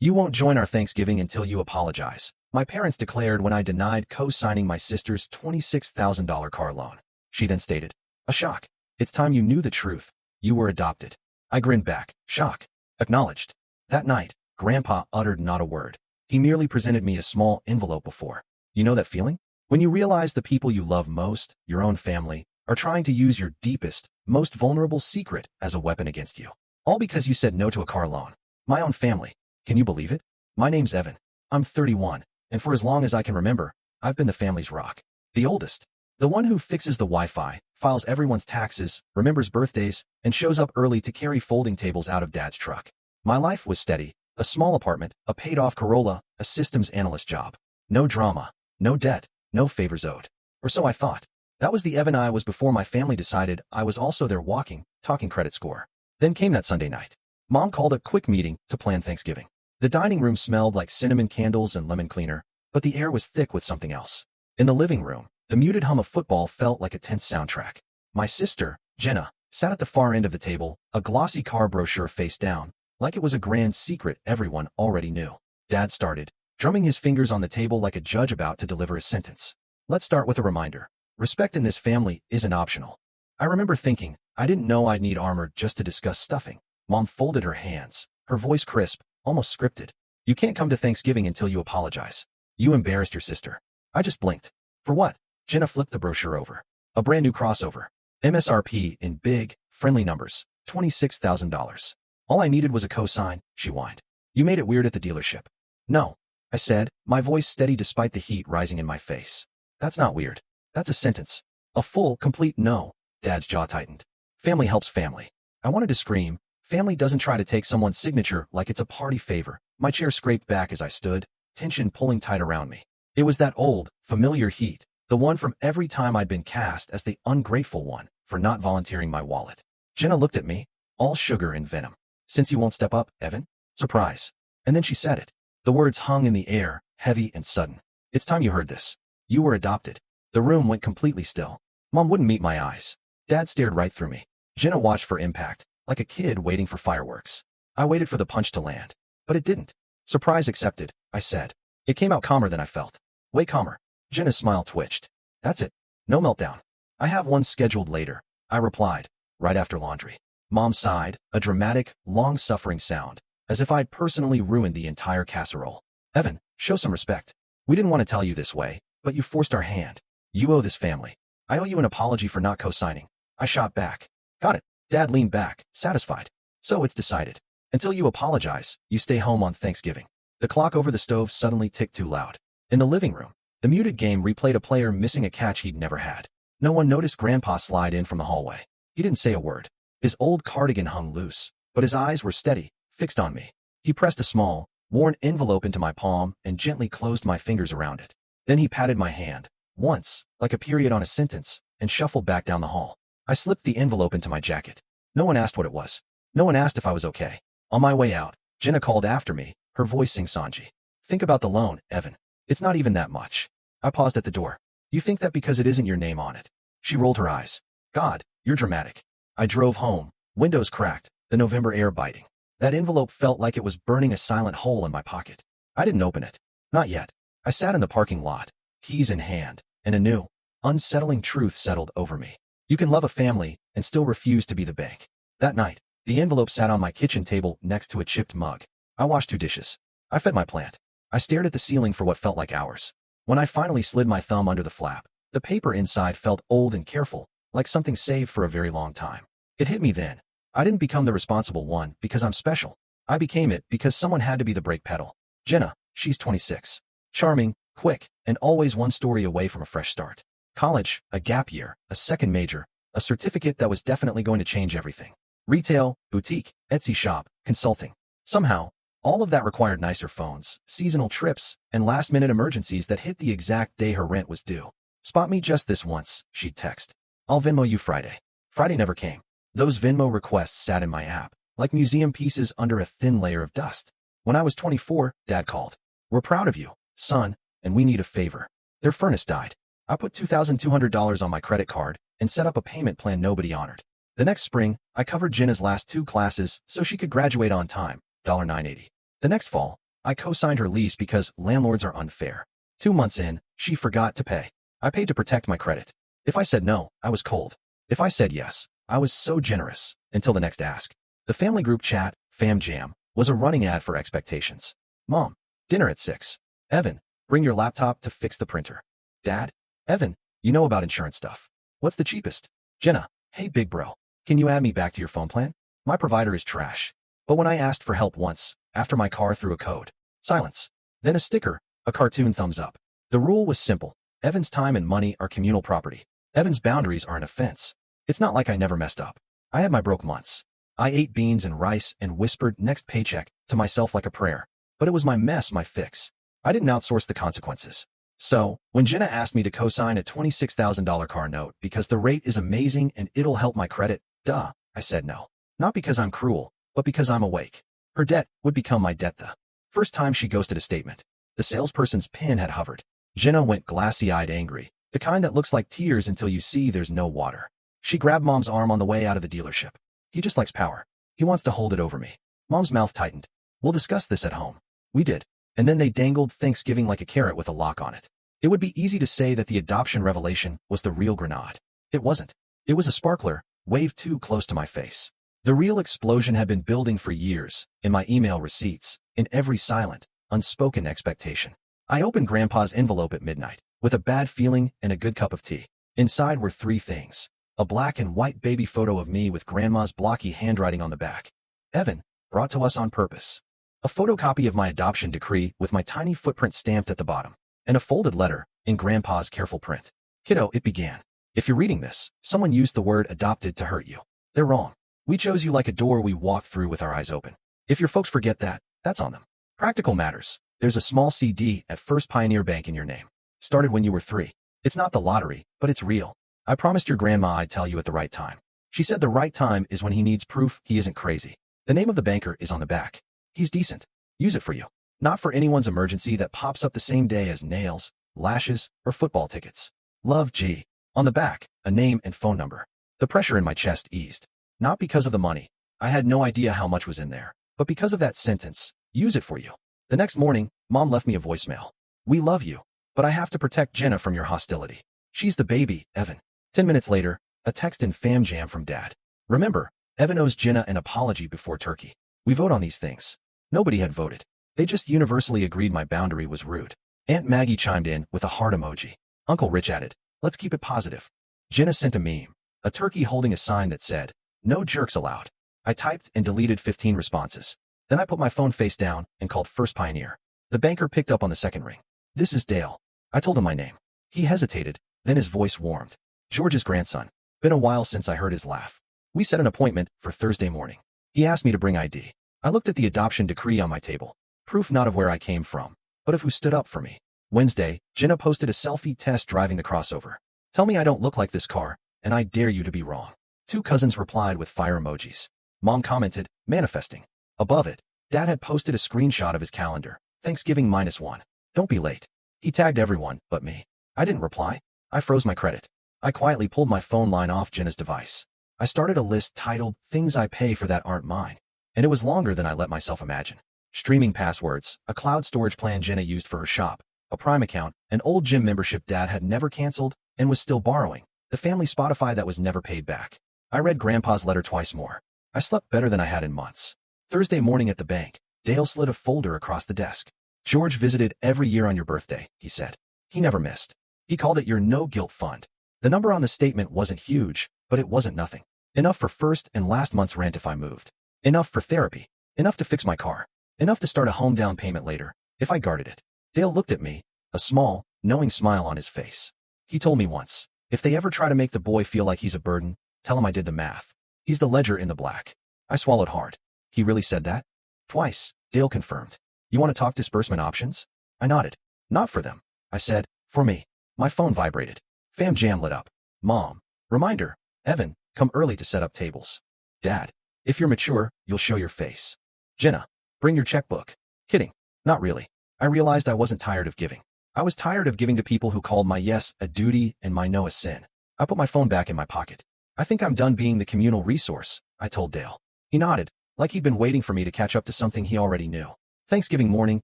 You won't join our Thanksgiving until you apologize, my parents declared when I denied co-signing my sister's $26,000 car loan. She then stated, a shock. It's time you knew the truth. You were adopted. I grinned back, shock. Acknowledged. That night, Grandpa uttered not a word. He merely presented me a small envelope before. You know that feeling? When you realize the people you love most, your own family, are trying to use your deepest, most vulnerable secret as a weapon against you. All because you said no to a car loan. My own family. Can you believe it? My name's Evan. I'm 31, and for as long as I can remember, I've been the family's rock. The oldest. The one who fixes the Wi-Fi, files everyone's taxes, remembers birthdays, and shows up early to carry folding tables out of Dad's truck. My life was steady. A small apartment, a paid-off Corolla, a systems analyst job. No drama, no debt, no favors owed. Or so I thought. That was the Evan I was before my family decided I was also their walking, talking credit score. Then came that Sunday night. Mom called a quick meeting to plan Thanksgiving. The dining room smelled like cinnamon candles and lemon cleaner, but the air was thick with something else. In the living room, the muted hum of football felt like a tense soundtrack. My sister, Jenna, sat at the far end of the table, a glossy car brochure face down, like it was a grand secret everyone already knew. Dad started, drumming his fingers on the table like a judge about to deliver a sentence. Let's start with a reminder. Respect in this family isn't optional. I remember thinking, I didn't know I'd need armor just to discuss stuffing. Mom folded her hands, her voice crisp, almost scripted. You can't come to Thanksgiving until you apologize. You embarrassed your sister. I just blinked. For what? Jenna flipped the brochure over. A brand new crossover. MSRP in big, friendly numbers. $26,000. All I needed was a cosign, she whined. You made it weird at the dealership. No, I said, my voice steady despite the heat rising in my face. That's not weird. That's a sentence. A full, complete no. Dad's jaw tightened. Family helps family. I wanted to scream. Family doesn't try to take someone's signature like it's a party favor. My chair scraped back as I stood, tension pulling tight around me. It was that old, familiar heat, the one from every time I'd been cast as the ungrateful one for not volunteering my wallet. Jenna looked at me, all sugar and venom. Since you won't step up, Evan? Surprise. And then she said it. The words hung in the air, heavy and sudden. It's time you heard this. You were adopted. The room went completely still. Mom wouldn't meet my eyes. Dad stared right through me. Jenna watched for impact, like a kid waiting for fireworks. I waited for the punch to land. But it didn't. Surprise accepted, I said. It came out calmer than I felt. Way calmer. Jenna's smile twitched. That's it. No meltdown. I have one scheduled later, I replied, right after laundry. Mom sighed, a dramatic, long-suffering sound, as if I'd personally ruined the entire casserole. Evan, show some respect. We didn't want to tell you this way, but you forced our hand. You owe this family. I owe you an apology for not co-signing. I shot back. Got it. Dad leaned back, satisfied. So it's decided. Until you apologize, you stay home on Thanksgiving. The clock over the stove suddenly ticked too loud. In the living room, the muted game replayed a player missing a catch he'd never had. No one noticed Grandpa slide in from the hallway. He didn't say a word. His old cardigan hung loose, but his eyes were steady, fixed on me. He pressed a small, worn envelope into my palm and gently closed my fingers around it. Then he patted my hand, once, like a period on a sentence, and shuffled back down the hall. I slipped the envelope into my jacket. No one asked what it was. No one asked if I was okay. On my way out, Jenna called after me, her voice sing-songy. Think about the loan, Evan. It's not even that much. I paused at the door. You think that because it isn't your name on it? She rolled her eyes. God, you're dramatic. I drove home, windows cracked, the November air biting. That envelope felt like it was burning a silent hole in my pocket. I didn't open it. Not yet. I sat in the parking lot, keys in hand, and a new, unsettling truth settled over me. You can love a family and still refuse to be the bank. That night, the envelope sat on my kitchen table next to a chipped mug. I washed 2 dishes. I fed my plant. I stared at the ceiling for what felt like hours. When I finally slid my thumb under the flap, the paper inside felt old and careful, like something saved for a very long time. It hit me then. I didn't become the responsible one because I'm special. I became it because someone had to be the brake pedal. Jenna, she's 26. Charming, quick, and always one story away from a fresh start. College, a gap year, a second major, a certificate that was definitely going to change everything. Retail, boutique, Etsy shop, consulting. Somehow, all of that required nicer phones, seasonal trips, and last-minute emergencies that hit the exact day her rent was due. Spot me just this once, she'd text. I'll Venmo you Friday. Friday never came. Those Venmo requests sat in my app, like museum pieces under a thin layer of dust. When I was 24, Dad called. We're proud of you, son, and we need a favor. Their furnace died. I put $2,200 on my credit card and set up a payment plan nobody honored. The next spring, I covered Jenna's last 2 classes so she could graduate on time, $9.80. The next fall, I co-signed her lease because landlords are unfair. 2 months in, she forgot to pay. I paid to protect my credit. If I said no, I was cold. If I said yes, I was so generous, until the next ask. The family group chat, Fam Jam, was a running ad for expectations. Mom, dinner at 6. Evan, bring your laptop to fix the printer. Dad, Evan, you know about insurance stuff. What's the cheapest? Jenna, hey big bro, can you add me back to your phone plan? My provider is trash. But when I asked for help once, after my car threw a code, silence. Then a sticker, a cartoon thumbs up. The rule was simple. Evan's time and money are communal property. Evan's boundaries are an offense. It's not like I never messed up. I had my broke months. I ate beans and rice and whispered next paycheck to myself like a prayer. But it was my mess, my fix. I didn't outsource the consequences. So, when Jenna asked me to co-sign a $26,000 car note because the rate is amazing and it'll help my credit, duh, I said no. Not because I'm cruel, but because I'm awake. Her debt would become my debt the first time she ghosted a statement. The salesperson's pin had hovered. Jenna went glassy-eyed angry, the kind that looks like tears until you see there's no water. She grabbed Mom's arm on the way out of the dealership. He just likes power. He wants to hold it over me. Mom's mouth tightened. We'll discuss this at home. We did. And then they dangled Thanksgiving like a carrot with a lock on it. It would be easy to say that the adoption revelation was the real Grinned. It wasn't. It was a sparkler, waved too close to my face. The real explosion had been building for years, in my email receipts, in every silent, unspoken expectation. I opened Grandpa's envelope at midnight, with a bad feeling and a good cup of tea. Inside were 3 things. A black and white baby photo of me with Grandma's blocky handwriting on the back. Evan, brought to us on purpose. A photocopy of my adoption decree with my tiny footprint stamped at the bottom, and a folded letter in Grandpa's careful print. Kiddo, it began. If you're reading this, someone used the word adopted to hurt you. They're wrong. We chose you like a door we walked through with our eyes open. If your folks forget that, that's on them. Practical matters. There's a small CD at First Pioneer Bank in your name. Started when you were 3. It's not the lottery, but it's real. I promised your grandma I'd tell you at the right time. She said the right time is when he needs proof he isn't crazy. The name of the banker is on the back. He's decent. Use it for you. Not for anyone's emergency that pops up the same day as nails, lashes, or football tickets. Love G. On the back, a name and phone number. The pressure in my chest eased. Not because of the money. I had no idea how much was in there. But because of that sentence, use it for you. The next morning, Mom left me a voicemail. We love you, but I have to protect Jenna from your hostility. She's the baby, Evan. 10 minutes later, a text in Fam Jam from Dad. Remember, Evan owes Jenna an apology before turkey. We vote on these things. Nobody had voted. They just universally agreed my boundary was rude. Aunt Maggie chimed in with a heart emoji. Uncle Rich added, let's keep it positive. Jenna sent a meme, a turkey holding a sign that said, no jerks allowed. I typed and deleted 15 responses. Then I put my phone face down and called First Pioneer. The banker picked up on the second ring. This is Dale. I told him my name. He hesitated, then his voice warmed. George's grandson. Been a while since I heard his laugh. We set an appointment for Thursday morning. He asked me to bring ID. I looked at the adoption decree on my table. Proof not of where I came from, but of who stood up for me. Wednesday, Jenna posted a selfie test driving the crossover. Tell me I don't look like this car, and I dare you to be wrong. 2 cousins replied with fire emojis. Mom commented, manifesting. Above it, Dad had posted a screenshot of his calendar. Thanksgiving -1. Don't be late. He tagged everyone, but me. I didn't reply. I froze my credit. I quietly pulled my phone line off Jenna's device. I started a list titled, Things I Pay for That Aren't Mine. And it was longer than I let myself imagine. Streaming passwords, a cloud storage plan Jenna used for her shop, a Prime account, an old gym membership Dad had never canceled and was still borrowing, the family Spotify that was never paid back. I read Grandpa's letter twice more. I slept better than I had in months. Thursday morning at the bank, Dale slid a folder across the desk. George visited every year on your birthday, he said. He never missed. He called it your no-guilt fund. The number on the statement wasn't huge, but it wasn't nothing. Enough for first and last month's rent if I moved. Enough for therapy. Enough to fix my car. Enough to start a home down payment later, if I guarded it. Dale looked at me, a small, knowing smile on his face. He told me once, if they ever try to make the boy feel like he's a burden, tell him I did the math. He's the ledger in the black. I swallowed hard. He really said that? Twice, Dale confirmed. You want to talk disbursement options? I nodded. Not for them. I said, for me. My phone vibrated. Fam Jam lit up. Mom. Reminder. Evan, come early to set up tables. Dad. If you're mature, you'll show your face. Jenna. Bring your checkbook. Kidding. Not really. I realized I wasn't tired of giving. I was tired of giving to people who called my yes a duty and my no a sin. I put my phone back in my pocket. I think I'm done being the communal resource, I told Dale. He nodded, like he'd been waiting for me to catch up to something he already knew. Thanksgiving morning,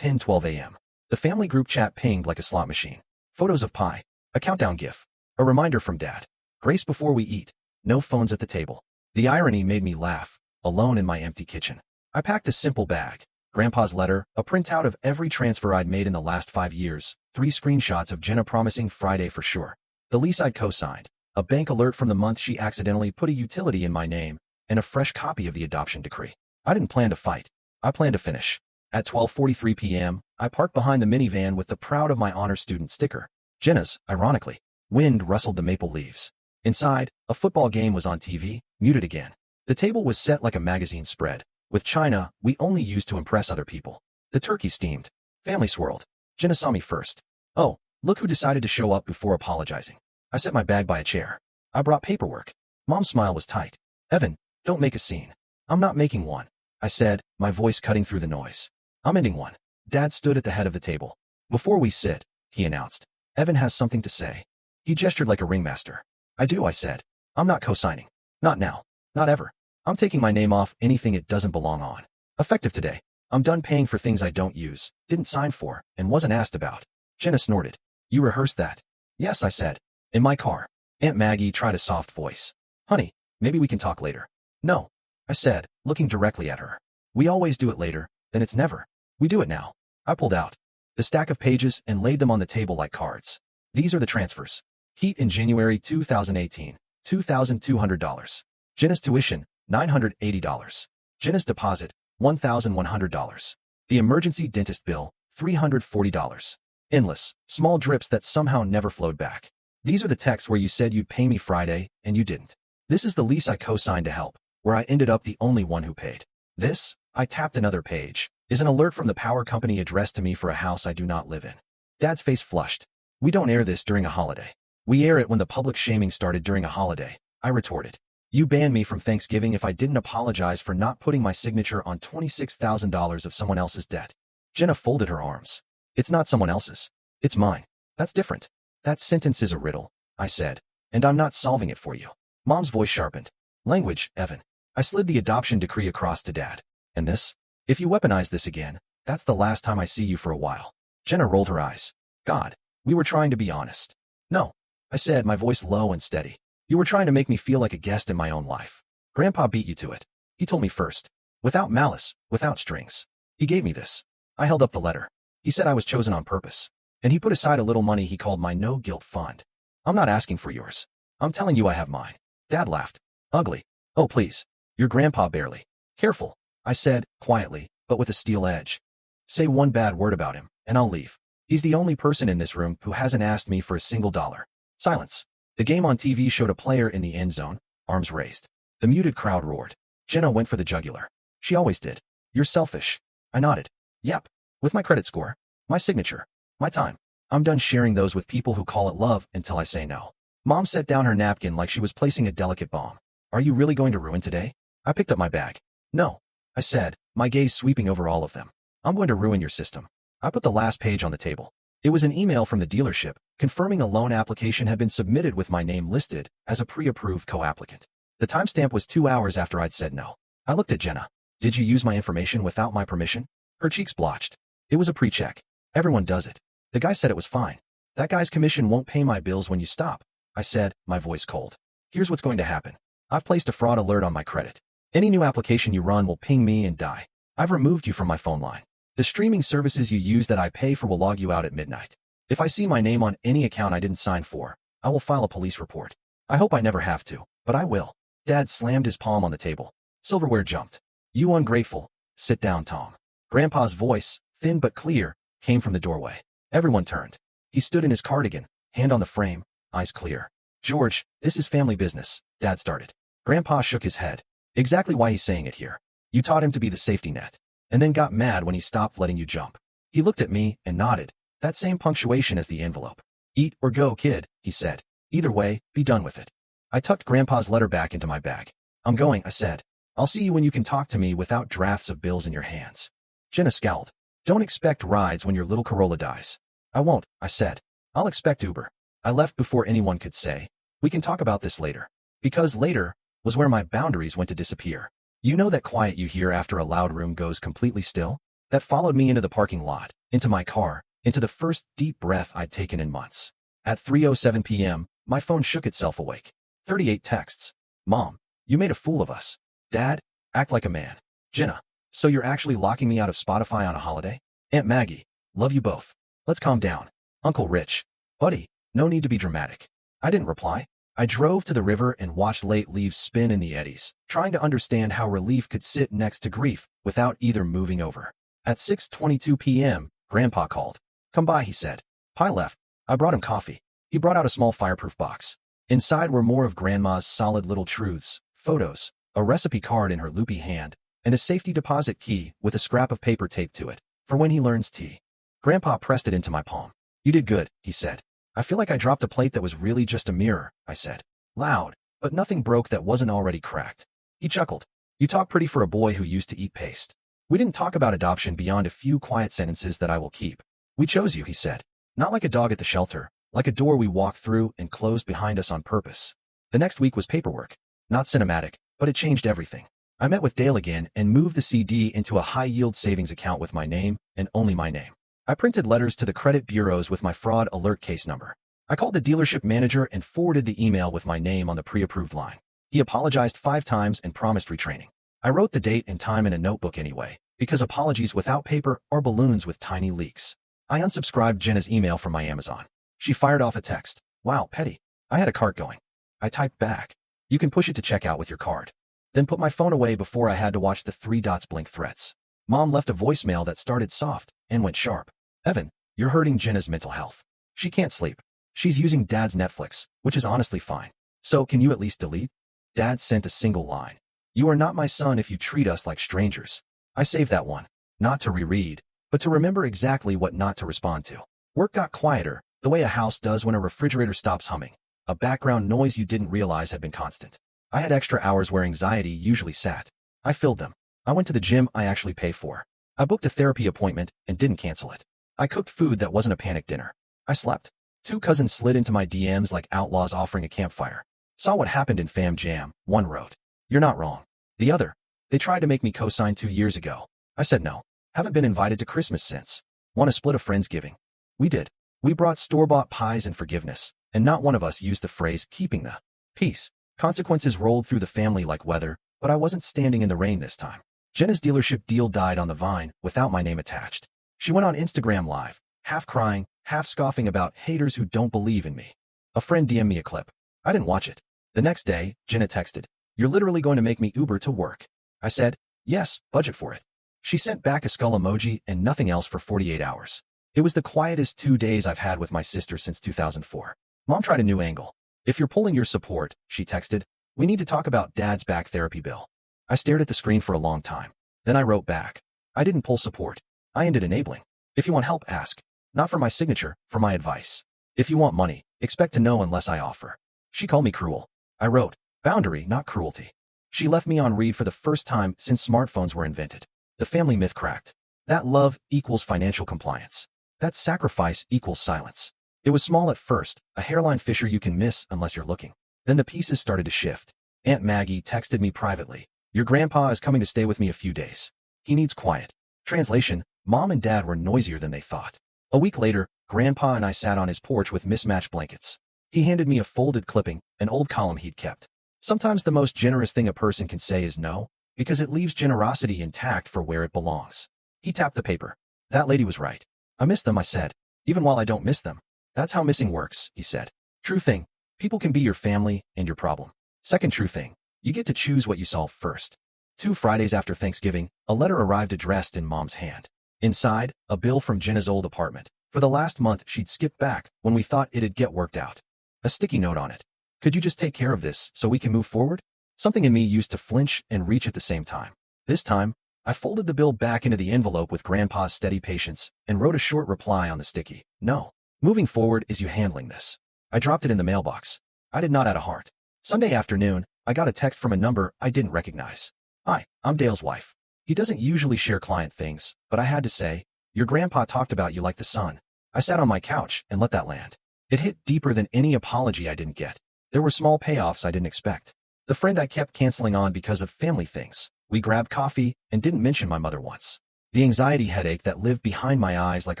10:12 a.m. The family group chat pinged like a slot machine. Photos of pie. A countdown gif. A reminder from Dad. Grace before we eat. No phones at the table. The irony made me laugh, alone in my empty kitchen. I packed a simple bag. Grandpa's letter, a printout of every transfer I'd made in the last 5 years, 3 screenshots of Jenna promising Friday for sure. The lease I'd co-signed, a bank alert from the month she accidentally put a utility in my name, and a fresh copy of the adoption decree. I didn't plan to fight. I planned to finish. At 12:43 p.m., I parked behind the minivan with the Proud of My Honor Student sticker. Jenna's, ironically. Wind rustled the maple leaves. Inside, a football game was on TV, muted again. The table was set like a magazine spread. With china, we only used to impress other people. The turkey steamed. Family swirled. Jenna saw me first. Oh, look who decided to show up before apologizing. I set my bag by a chair. I brought paperwork. Mom's smile was tight. Evan, don't make a scene. I'm not making one, I said, my voice cutting through the noise. I'm ending one. Dad stood at the head of the table. Before we sit, he announced, Evan has something to say. He gestured like a ringmaster. I do, I said. I'm not co-signing. Not now. Not ever. I'm taking my name off anything it doesn't belong on. Effective today. I'm done paying for things I don't use, didn't sign for, and wasn't asked about. Jenna snorted. You rehearsed that? Yes, I said. In my car. Aunt Maggie tried a soft voice. Honey, maybe we can talk later. No, I said, looking directly at her. We always do it later, then it's never. We do it now. I pulled out the stack of pages and laid them on the table like cards. These are the transfers. Heat in January 2018, $2,200. Jenna's tuition, $980. Jenna's deposit, $1,100. The emergency dentist bill, $340. Endless, small drips that somehow never flowed back. These are the texts where you said you'd pay me Friday, and you didn't. This is the lease I co-signed to help, where I ended up the only one who paid. This, I tapped another page, is an alert from the power company addressed to me for a house I do not live in. Dad's face flushed. We don't air this during a holiday. We air it when the public shaming started during a holiday, I retorted. You banned me from Thanksgiving if I didn't apologize for not putting my signature on $26,000 of someone else's debt. Jenna folded her arms. It's not someone else's. It's mine. That's different. That sentence is a riddle, I said, and I'm not solving it for you. Mom's voice sharpened. Language, Evan. I slid the adoption decree across to Dad. And this? If you weaponize this again, that's the last time I see you for a while. Jenna rolled her eyes. God, we were trying to be honest. No, I said, my voice low and steady. You were trying to make me feel like a guest in my own life. Grandpa beat you to it. He told me first. Without malice, without strings. He gave me this. I held up the letter. He said I was chosen on purpose. And he put aside a little money he called my no-guilt fund. I'm not asking for yours. I'm telling you I have mine. Dad laughed. Ugly. Oh, please. Your grandpa barely. Careful, I said, quietly, but with a steel edge. Say one bad word about him, and I'll leave. He's the only person in this room who hasn't asked me for a single dollar. Silence. The game on TV showed a player in the end zone, arms raised. The muted crowd roared. Jenna went for the jugular. She always did. You're selfish. I nodded. Yep. With my credit score. My signature. My time. I'm done sharing those with people who call it love until I say no. Mom set down her napkin like she was placing a delicate bomb. Are you really going to ruin today? I picked up my bag. No, I said, my gaze sweeping over all of them. I'm going to ruin your system. I put the last page on the table. It was an email from the dealership, confirming a loan application had been submitted with my name listed as a pre-approved co-applicant. The timestamp was 2 hours after I'd said no. I looked at Jenna. Did you use my information without my permission? Her cheeks blotched. It was a pre-check. Everyone does it. The guy said it was fine. That guy's commission won't pay my bills when you stop, I said, my voice cold. Here's what's going to happen. I've placed a fraud alert on my credit. Any new application you run will ping me and die. I've removed you from my phone line. The streaming services you use that I pay for will log you out at midnight. If I see my name on any account I didn't sign for, I will file a police report. I hope I never have to, but I will. Dad slammed his palm on the table. Silverware jumped. You ungrateful. Sit down, Tom. Grandpa's voice, thin but clear, came from the doorway. Everyone turned. He stood in his cardigan, hand on the frame, eyes clear. George, this is family business, Dad started. Grandpa shook his head. Exactly why he's saying it here. You taught him to be the safety net, and then got mad when he stopped letting you jump. He looked at me and nodded, that same punctuation as the envelope. Eat or go, kid, he said. Either way, be done with it. I tucked Grandpa's letter back into my bag. I'm going, I said. I'll see you when you can talk to me without drafts of bills in your hands. Jenna scowled. Don't expect rides when your little Corolla dies. I won't, I said. I'll expect Uber. I left before anyone could say, we can talk about this later. Because later was where my boundaries went to disappear. You know that quiet you hear after a loud room goes completely still? That followed me into the parking lot, into my car, into the first deep breath I'd taken in months. At 3:07 p.m., my phone shook itself awake. 38 texts. Mom, you made a fool of us. Dad, act like a man. Jenna, so you're actually locking me out of Spotify on a holiday? Aunt Maggie, love you both. Let's calm down. Uncle Rich, buddy, no need to be dramatic. I didn't reply. I drove to the river and watched late leaves spin in the eddies, trying to understand how relief could sit next to grief without either moving over. At 6:22 p.m., Grandpa called. Come by, he said. Pi left. I brought him coffee. He brought out a small fireproof box. Inside were more of Grandma's solid little truths, photos, a recipe card in her loopy hand, and a safety deposit key with a scrap of paper taped to it, for when he learns tea. Grandpa pressed it into my palm. You did good, he said. I feel like I dropped a plate that was really just a mirror, I said. Loud, but nothing broke that wasn't already cracked. He chuckled. You talk pretty for a boy who used to eat paste. We didn't talk about adoption beyond a few quiet sentences that I will keep. We chose you, he said. Not like a dog at the shelter, like a door we walked through and closed behind us on purpose. The next week was paperwork. Not cinematic, but it changed everything. I met with Dale again and moved the CD into a high-yield savings account with my name and only my name. I printed letters to the credit bureaus with my fraud alert case number. I called the dealership manager and forwarded the email with my name on the pre-approved line. He apologized 5 times and promised retraining. I wrote the date and time in a notebook anyway, because apologies without paper are balloons with tiny leaks. I unsubscribed Jenna's email from my Amazon. She fired off a text. Wow, petty. I had a cart going. I typed back. You can push it to checkout with your card. Then put my phone away before I had to watch the 3 dots blink threats. Mom left a voicemail that started soft and went sharp. Evan, you're hurting Jenna's mental health. She can't sleep. She's using Dad's Netflix, which is honestly fine. So can you at least delete? Dad sent a single line. You are not my son if you treat us like strangers. I saved that one. Not to reread, but to remember exactly what not to respond to. Work got quieter, the way a house does when a refrigerator stops humming. A background noise you didn't realize had been constant. I had extra hours where anxiety usually sat. I filled them. I went to the gym I actually pay for. I booked a therapy appointment and didn't cancel it. I cooked food that wasn't a panic dinner. I slept. 2 cousins slid into my DMs like outlaws offering a campfire. Saw what happened in Fam Jam, one wrote. You're not wrong. The other. They tried to make me co-sign 2 years ago. I said no. Haven't been invited to Christmas since. Want to split a Friendsgiving? We did. We brought store-bought pies and forgiveness, and not one of us used the phrase keeping the peace. Consequences rolled through the family like weather, but I wasn't standing in the rain this time. Jenna's dealership deal died on the vine without my name attached. She went on Instagram Live, half crying, half scoffing about haters who don't believe in me. A friend DM'd me a clip. I didn't watch it. The next day, Jenna texted, "You're literally going to make me Uber to work." I said, "Yes, budget for it." She sent back a skull emoji and nothing else for 48 hours. It was the quietest 2 days I've had with my sister since 2004. Mom tried a new angle. If you're pulling your support, she texted, we need to talk about Dad's back therapy bill. I stared at the screen for a long time. Then I wrote back. I didn't pull support. I ended enabling. If you want help, ask. Not for my signature, for my advice. If you want money, expect to know unless I offer. She called me cruel. I wrote, boundary, not cruelty. She left me on read for the first time since smartphones were invented. The family myth cracked. That love equals financial compliance. That sacrifice equals silence. It was small at first, a hairline fissure you can miss unless you're looking. Then the pieces started to shift. Aunt Maggie texted me privately. Your grandpa is coming to stay with me a few days. He needs quiet. Translation, Mom and Dad were noisier than they thought. A week later, Grandpa and I sat on his porch with mismatched blankets. He handed me a folded clipping, an old column he'd kept. Sometimes the most generous thing a person can say is no, because it leaves generosity intact for where it belongs. He tapped the paper. That lady was right. I miss them, I said. Even while I don't miss them. That's how missing works, he said. True thing. People can be your family and your problem. Second true thing. You get to choose what you solve first. 2 Fridays after Thanksgiving, a letter arrived addressed in Mom's hand. Inside, a bill from Jenna's old apartment. For the last month she'd skipped back when we thought it'd get worked out. A sticky note on it. Could you just take care of this so we can move forward? Something in me used to flinch and reach at the same time. This time, I folded the bill back into the envelope with Grandpa's steady patience and wrote a short reply on the sticky. No. Moving forward is you handling this. I dropped it in the mailbox. I did not add a heart. Sunday afternoon, I got a text from a number I didn't recognize. Hi, I'm Dale's wife. He doesn't usually share client things, but I had to say, your grandpa talked about you like the sun. I sat on my couch and let that land. It hit deeper than any apology I didn't get. There were small payoffs I didn't expect. The friend I kept canceling on because of family things. We grabbed coffee and didn't mention my mother once. The anxiety headache that lived behind my eyes like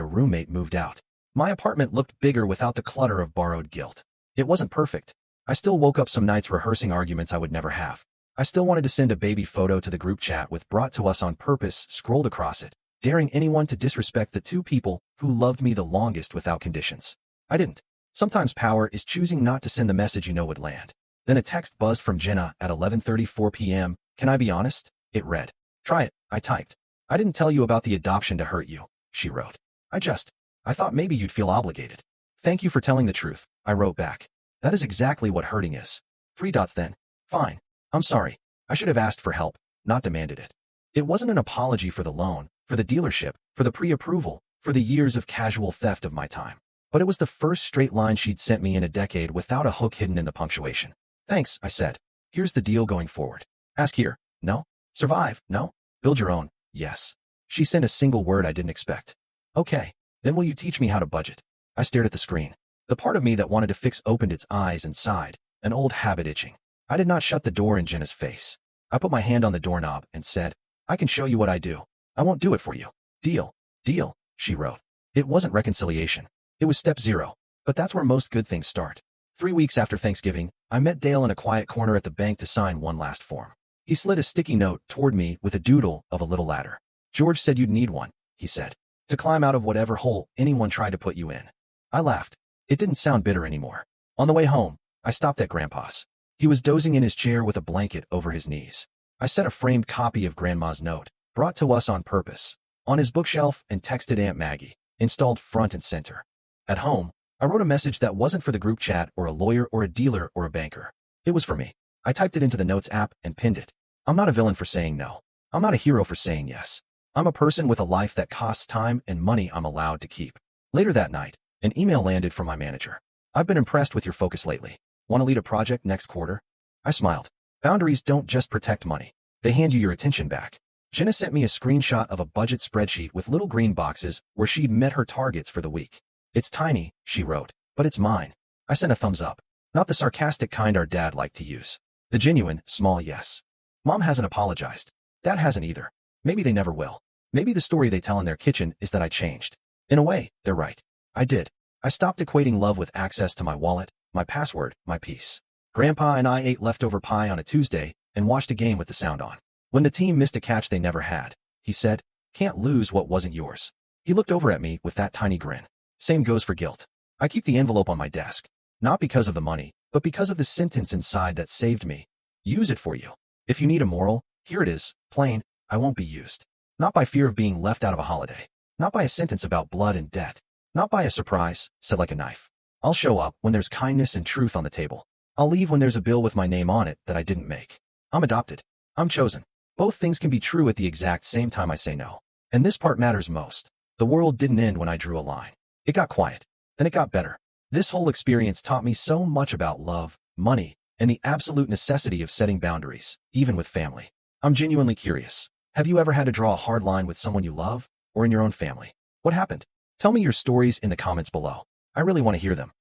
a roommate moved out. My apartment looked bigger without the clutter of borrowed guilt. It wasn't perfect. I still woke up some nights rehearsing arguments I would never have. I still wanted to send a baby photo to the group chat with "brought to us on purpose" scrolled across it, daring anyone to disrespect the two people who loved me the longest without conditions. I didn't. Sometimes power is choosing not to send the message you know would land. Then a text buzzed from Jenna at 11:34 p.m. "Can I be honest?" It read. "Try it," I typed. "I didn't tell you about the adoption to hurt you," she wrote. I thought maybe you'd feel obligated." "Thank you for telling the truth," I wrote back. "That is exactly what hurting is." Three dots then. "Fine. I'm sorry. I should have asked for help, not demanded it." It wasn't an apology for the loan, for the dealership, for the pre-approval, for the years of casual theft of my time. But it was the first straight line she'd sent me in a decade without a hook hidden in the punctuation. "Thanks," I said. "Here's the deal going forward. Ask here. No. Survive. No. Build your own. Yes." She sent a single word I didn't expect. "Okay. Then will you teach me how to budget?" I stared at the screen. The part of me that wanted to fix opened its eyes and sighed, an old habit itching. I did not shut the door in Jenna's face. I put my hand on the doorknob and said, "I can show you what I do. I won't do it for you." "Deal. Deal," she wrote. It wasn't reconciliation. It was step 0. But that's where most good things start. 3 weeks after Thanksgiving, I met Dale in a quiet corner at the bank to sign one last form. He slid a sticky note toward me with a doodle of a little ladder. "George said you'd need one," he said, "to climb out of whatever hole anyone tried to put you in." I laughed. It didn't sound bitter anymore. On the way home, I stopped at Grandpa's. He was dozing in his chair with a blanket over his knees. I set a framed copy of Grandma's note, "brought to us on purpose," on his bookshelf and texted Aunt Maggie, installed front and center. At home, I wrote a message that wasn't for the group chat or a lawyer or a dealer or a banker. It was for me. I typed it into the Notes app and pinned it. I'm not a villain for saying no. I'm not a hero for saying yes. I'm a person with a life that costs time and money I'm allowed to keep. Later that night, an email landed from my manager. "I've been impressed with your focus lately. Want to lead a project next quarter?" I smiled. Boundaries don't just protect money. They hand you your attention back. Jenna sent me a screenshot of a budget spreadsheet with little green boxes where she'd met her targets for the week. "It's tiny," she wrote, "but it's mine." I sent a thumbs up. Not the sarcastic kind our dad liked to use. The genuine, small yes. Mom hasn't apologized. Dad hasn't either. Maybe they never will. Maybe the story they tell in their kitchen is that I changed. In a way, they're right. I did. I stopped equating love with access to my wallet, my password, my peace. Grandpa and I ate leftover pie on a Tuesday and watched a game with the sound on. When the team missed a catch they never had, he said, "Can't lose what wasn't yours." He looked over at me with that tiny grin. Same goes for guilt. I keep the envelope on my desk, not because of the money, but because of the sentence inside that saved me. "Use it for you. If you need a moral, here it is, plain, I won't be used." Not by fear of being left out of a holiday. Not by a sentence about blood and debt. Not by a surprise, said like a knife. I'll show up when there's kindness and truth on the table. I'll leave when there's a bill with my name on it that I didn't make. I'm adopted. I'm chosen. Both things can be true at the exact same time I say no. And this part matters most. The world didn't end when I drew a line. It got quiet. Then it got better. This whole experience taught me so much about love, money, and the absolute necessity of setting boundaries, even with family. I'm genuinely curious. Have you ever had to draw a hard line with someone you love, or in your own family? What happened? Tell me your stories in the comments below. I really want to hear them.